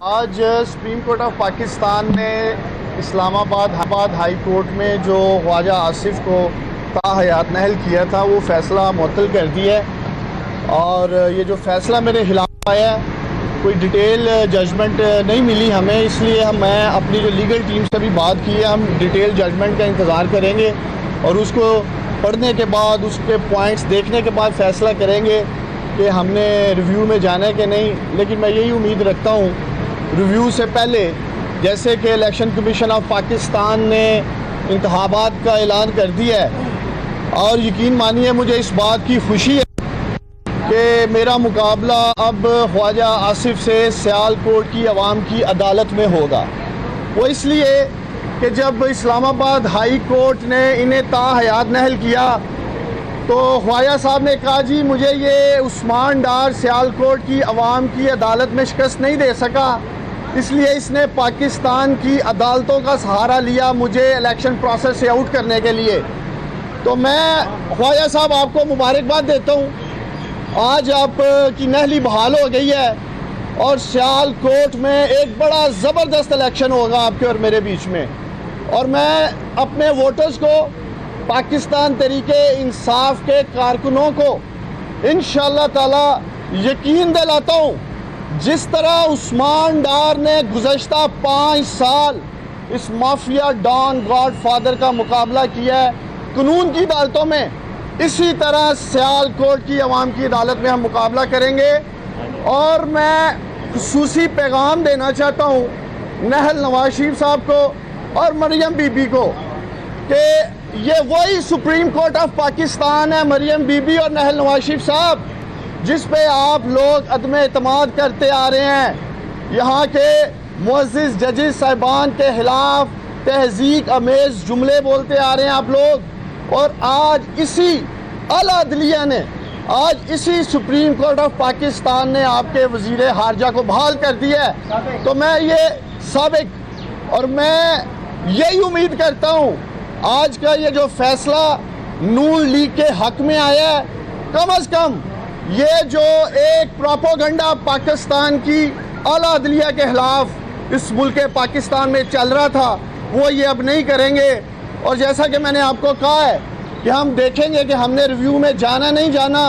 आज supreme court of Pakistan ने Islamabad high court में जो ख्वाजा आसिफ को ताहयात नहल किया था वो फ़ैसला मुअत्तल कर दिया है। और ये जो फ़ैसला मेरे खिलाफ आया है, कोई डिटेल जजमेंट नहीं मिली हमें, इसलिए मैं अपनी जो लीगल टीम से भी बात की है, हम डिटेल जजमेंट का इंतज़ार करेंगे और उसको पढ़ने के बाद उसके पॉइंट्स देखने के बाद फ़ैसला करेंगे कि हमने रिव्यू में जाना है कि नहीं। लेकिन मैं यही उम्मीद रखता हूँ रिव्यू से पहले, जैसे कि इलेक्शन कमीशन ऑफ पाकिस्तान ने इंतखाबात का ऐलान कर दिया है, और यकीन मानिए मुझे इस बात की खुशी है कि मेरा मुकाबला अब ख्वाजा आसिफ से सियालकोट की अवाम की अदालत में होगा। वो इसलिए कि जब इस्लामाबाद हाई कोर्ट ने इन्हें ताहयात नहल किया तो ख्वाजा साहब ने कहा जी मुझे ये उस्मान डार सियालकोट की अवाम की अदालत में शिकस्त नहीं दे सका, इसलिए इसने पाकिस्तान की अदालतों का सहारा लिया मुझे इलेक्शन प्रोसेस से आउट करने के लिए। तो मैं ख्वाजा साहब आपको मुबारकबाद देता हूँ, आज आपकी नहली बहाल हो गई है और सियालकोट में एक बड़ा ज़बरदस्त इलेक्शन होगा आपके और मेरे बीच में। और मैं अपने वोटर्स को, पाकिस्तान तरीके इंसाफ के कारकुनों को इंशाअल्लाह ताला यकीन दिलाता हूँ, जिस तरह उस्मान डार ने गुज़श्ता 5 साल इस माफिया डॉन गॉडफादर का मुकाबला किया है कानून की अदालतों में, इसी तरह सियालकोट की अवाम की अदालत में हम मुकाबला करेंगे। और मैं खुसूसी पैगाम देना चाहता हूँ नहल नवाज शरीफ साहब को और मरियम बीबी को कि ये वही सुप्रीम कोर्ट ऑफ पाकिस्तान है, मरियम बीबी और नहल नवाज शरीफ साहब, जिस पे आप लोग अदम एतमाद करते आ रहे हैं। यहाँ के मुअज़्ज़िज़ जजेस साहिबान के खिलाफ तहज़ीक अमेज़ जुमले बोलते आ रहे हैं आप लोग, और आज इसी आला अदलिया ने, आज इसी सुप्रीम कोर्ट ऑफ पाकिस्तान ने आपके वज़ीर ख़ारजा को बहाल कर दिया है। तो मैं ये साबिक, और मैं यही उम्मीद करता हूँ आज का ये जो फ़ैसला नून लीग के हक़ में आया है, कम अज़ कम ये जो एक प्रोपोगंडा पाकिस्तान की आला अदलिया के खिलाफ इस मुल्क पाकिस्तान में चल रहा था वो ये अब नहीं करेंगे। और जैसा कि मैंने आपको कहा है कि हम देखेंगे कि हमने रिव्यू में जाना नहीं जाना,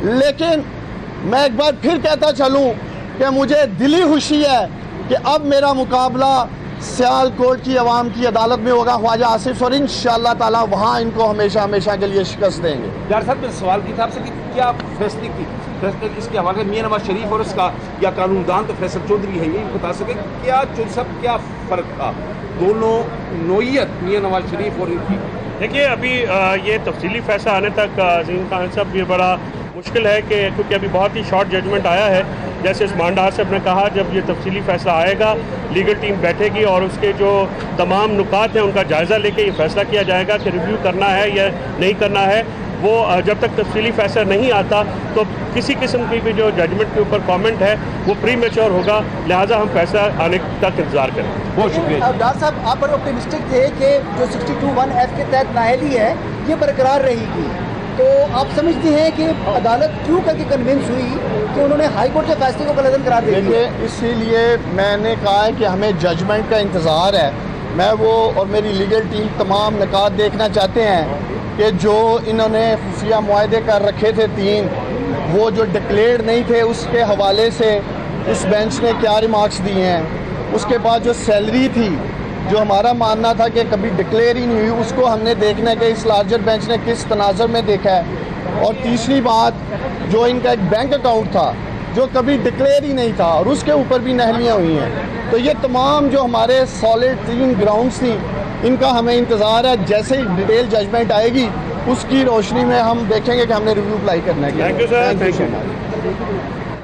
लेकिन मैं एक बार फिर कहता चलूँ कि मुझे दिली खुशी है कि अब मेरा मुकाबला सियालकोट की अवाम की अदालत में होगा ख्वाजा आसिफ, और इंशाअल्लाह ताला वहाँ इनको हमेशा हमेशा के लिए शिकस्त देंगे। यार साहब मैं सवाल की था आपसे कि क्या फैसले इसके हवाले मियां नवाज शरीफ और उसका या कानूनदान तो फैसल चौधरी है, यही बता सके क्या सब क्या फ़र्क था दोनों नोयत मियां नवाज शरीफ और इनकी? देखिए अभी ये तफसीली फ़ैसला आने तक अज़ीम खान साहब ये बड़ा मुश्किल है कि क्योंकि अभी बहुत ही शॉर्ट जजमेंट आया है। जैसे उस्मान डार साहब ने कहा जब ये तफसीली फ़ैसला आएगा लीगल टीम बैठेगी और उसके जो तमाम नुकात हैं उनका जायज़ा लेके ये फ़ैसला किया जाएगा कि रिव्यू करना है या नहीं करना है। वो जब तक तफसीली फ़ैसला नहीं आता तो किसी किस्म की भी जो जजमेंट के ऊपर कमेंट है वो प्री मैच्योर होगा, लिहाजा हम फैसला आने तक इंतज़ार करें। बहुत शुक्रिया। डार साहब आप बड़े ऑप्टिमिस्टिक थे कि जो 62(1)(f) के तहत नाअहली है ये बरकरार रहेगी, तो आप समझते हैं कि अदालत क्यों करके कन्विंस हुई कि उन्होंने हाई कोर्ट के फैसले को गलत करार दे दिया? इसीलिए मैंने कहा है कि हमें जजमेंट का इंतज़ार है। मैं वो और मेरी लीगल टीम तमाम निकात देखना चाहते हैं कि जो इन्होंने खुफिया मुआहदे कर रखे थे 3, वो जो डिक्लेयर्ड नहीं थे उसके हवाले से इस बेंच ने क्या रिमार्क्स दिए हैं। उसके बाद जो सैलरी थी, जो हमारा मानना था कि कभी डिक्लेयर ही नहीं हुई, उसको हमने देखना है कि इस लार्जर बेंच ने किस तनाज़र में देखा है। और तीसरी बात, जो इनका एक बैंक अकाउंट था जो कभी डिक्लेयर ही नहीं था और उसके ऊपर भी नहलियाँ हुई हैं। तो ये तमाम जो हमारे सॉलिड 3 ग्राउंड्स थी, इनका हमें इंतज़ार है। जैसे ही डिटेल जजमेंट आएगी उसकी रोशनी में हम देखेंगे कि हमने रिव्यू अप्लाई करना है। Thank you sir.